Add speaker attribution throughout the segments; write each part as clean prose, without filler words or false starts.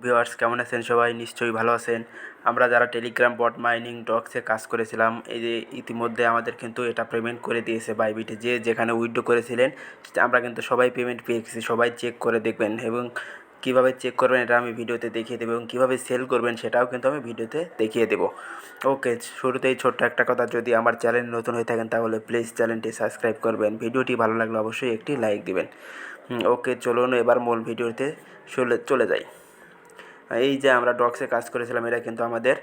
Speaker 1: Viewers কেমন আছেন সবাই? নিশ্চয়ই ভালো আছেন। আমরা যারা টেলিগ্রাম বট মাইনিং ডক্সে কাজ করেছিলাম, এই যে ইতিমধ্যে আমাদের কিন্তু এটা পেমেন্ট করে দিয়েছে বাইবিটে। যে যেখানে উইথড্র করেছিলেন আমরা কিন্তু সবাই পেমেন্ট পেয়ে গেছি। সবাই চেক করে দেখবেন এবং কীভাবে চেক করবেন এটা আমি ভিডিওতে দেখিয়ে দেবো, এবং কীভাবে সেল করবেন সেটাও কিন্তু আমি ভিডিওতে দেখিয়ে দেবো। ওকে, শুরুতেই ছোট্ট একটা কথা, যদি আমার চ্যানেল নতুন হয়ে থাকেন তাহলে প্লিজ চ্যানেলটি সাবস্ক্রাইব করবেন। ভিডিওটি ভালো লাগলে অবশ্যই একটি লাইক দিবেন। ওকে, চলুন এবার মূল ভিডিওতে চলে যাই। এই যে আমরা ডক্সে কাজ করেছিলাম, এটা কিন্তু আমাদের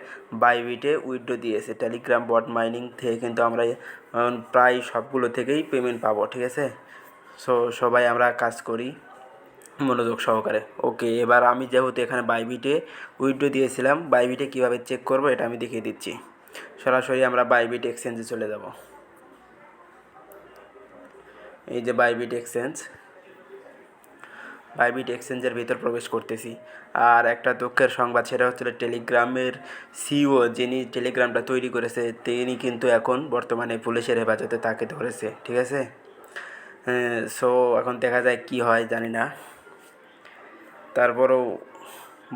Speaker 1: বাইবিটে উইথড্র দিয়েছে। টেলিগ্রাম বট মাইনিং থেকে কিন্তু আমরা প্রায় সবগুলো থেকেই পেমেন্ট পাবো, ঠিক আছে? সবাই আমরা কাজ করি মনোযোগ সহকারে। ওকে, এবার আমি যেহেতু এখানে বাইবিটে উইথড্র দিয়েছিলাম, বাইবিটে কীভাবে চেক করব এটা আমি দেখিয়ে দিচ্ছি। সরাসরি আমরা বাইবিট এক্সচেঞ্জে চলে যাব। এই যে বাইবিট এক্সচেঞ্জের ভিতর প্রবেশ করতেছি। আর একটা দুঃখের সংবাদ, সেটা হচ্ছে টেলিগ্রামের সিইও যিনি টেলিগ্রামটা তৈরি করেছে তিনি কিন্তু এখন বর্তমানে পুলিশের হেফাজতে তাকে ধরেছে, ঠিক আছে? সো এখন দেখা যায় কি হয় জানি না, তারপরেও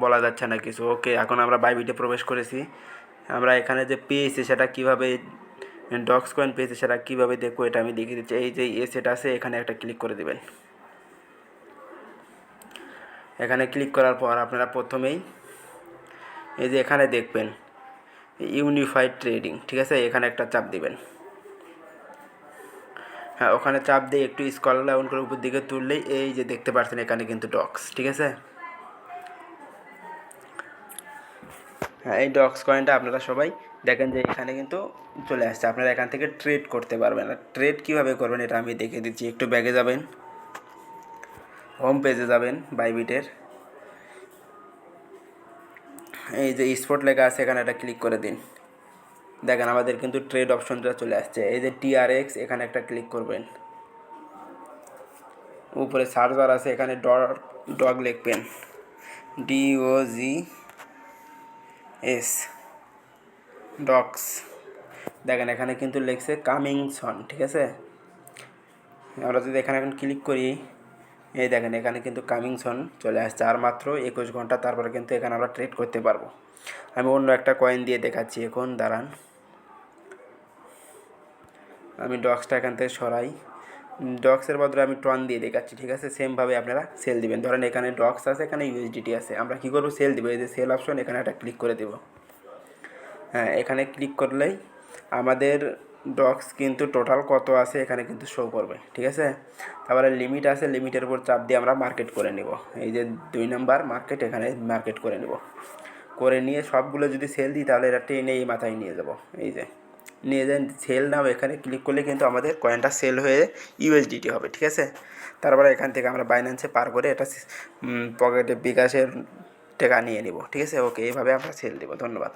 Speaker 1: বলা যাচ্ছে না কিছু। ওকে, এখন আমরা বাইবিটে প্রবেশ করেছি। আমরা এখানে যে পেয়েছি সেটা কীভাবে ডক্স কয়েন পেয়েছি সেটা কীভাবে দেখবো এটা আমি দেখিয়ে দিচ্ছি। এই যে এসেট আছে, এখানে একটা ক্লিক করে দেবেন। এখানে ক্লিক করার পর আপনারা প্রথমেই এই যে এখানে দেখবেন ইউনিফাইড ট্রেডিং, ঠিক আছে? এখানে একটা চাপ দিবেন। হ্যাঁ, ওখানে চাপ দিয়ে একটু স্ক্রল ডাউন করে উপর দিকে তুললেই এই যে দেখতে পাচ্ছেন এখানে কিন্তু ডক্স, ঠিক আছে? হ্যাঁ, এই ডক্স কয়েনটা আপনারা সবাই দেখেন যে এখানে কিন্তু চলে আসছে। আপনারা এখান থেকে ট্রেড করতে পারবেন। আর ট্রেড কীভাবে করবেন এটা আমি দেখিয়ে দিচ্ছি। একটু ব্যাগে যাবেন, হোম পেজে যাবেন বাইবিটের। এই যে স্পট লেখা আছে, এখানে একটা ক্লিক করে দিন। দেখেন আমাদের কিন্তু ট্রেড অপশনটা চলে আসছে। এই যে TRX, এখানে একটা ক্লিক করবেন। উপরে সার্চ বার আছে, এখানে ডগ লিখবেন, DOGS ডক্স। দেখেন এখানে কিন্তু লিখছে কামিং সন, ঠিক আছে? আমরা যদি এখানে এখন ক্লিক করি, এই দেখেন এখানে কিন্তু কামিং সন চলে আসছে। আর মাত্র 21 ঘন্টা, তারপরে কিন্তু এখানে আমরা ট্রেড করতে পারবো। আমি অন্য একটা কয়েন দিয়ে দেখাচ্ছি এখন, দাঁড়ান। আমি ডক্সটা এখান থেকে সরাই, ডক্সের বদলে আমি টন দিয়ে দেখাচ্ছি, ঠিক আছে? সেমভাবে আপনারা সেল দিবেন। ধরেন এখানে ডক্স আছে, এখানে USDT আছে, আমরা কী করবো? সেল দিব। এই যে সেল অপশন, এখানে একটা ক্লিক করে দেব। হ্যাঁ, এখানে ক্লিক করলেই আমাদের ডক্স কিন্তু টোটাল কত আছে এখানে কিন্তু শো করবে, ঠিক আছে? তারপরে লিমিট আছে, লিমিটের উপর চাপ দিয়ে আমরা মার্কেট করে নেব। এই যে 2 নাম্বার মার্কেট, এখানে মার্কেট করে নেব। করে নিয়ে সবগুলো যদি সেল দিই তাহলে এটা টেনে এই মাথায় নিয়ে যাব। এই যে নিয়ে যান, সেল নাও, এখানে ক্লিক করলে কিন্তু আমাদের কয়েনটা সেল হয়ে USDT হবে, ঠিক আছে? তারপরে এখান থেকে আমরা বাইন্যান্সে পার করে এটা পকেটে বিকাশের টাকা নিয়ে নিব, ঠিক আছে? ওকে, এইভাবে আমরা সেল দেবো। ধন্যবাদ।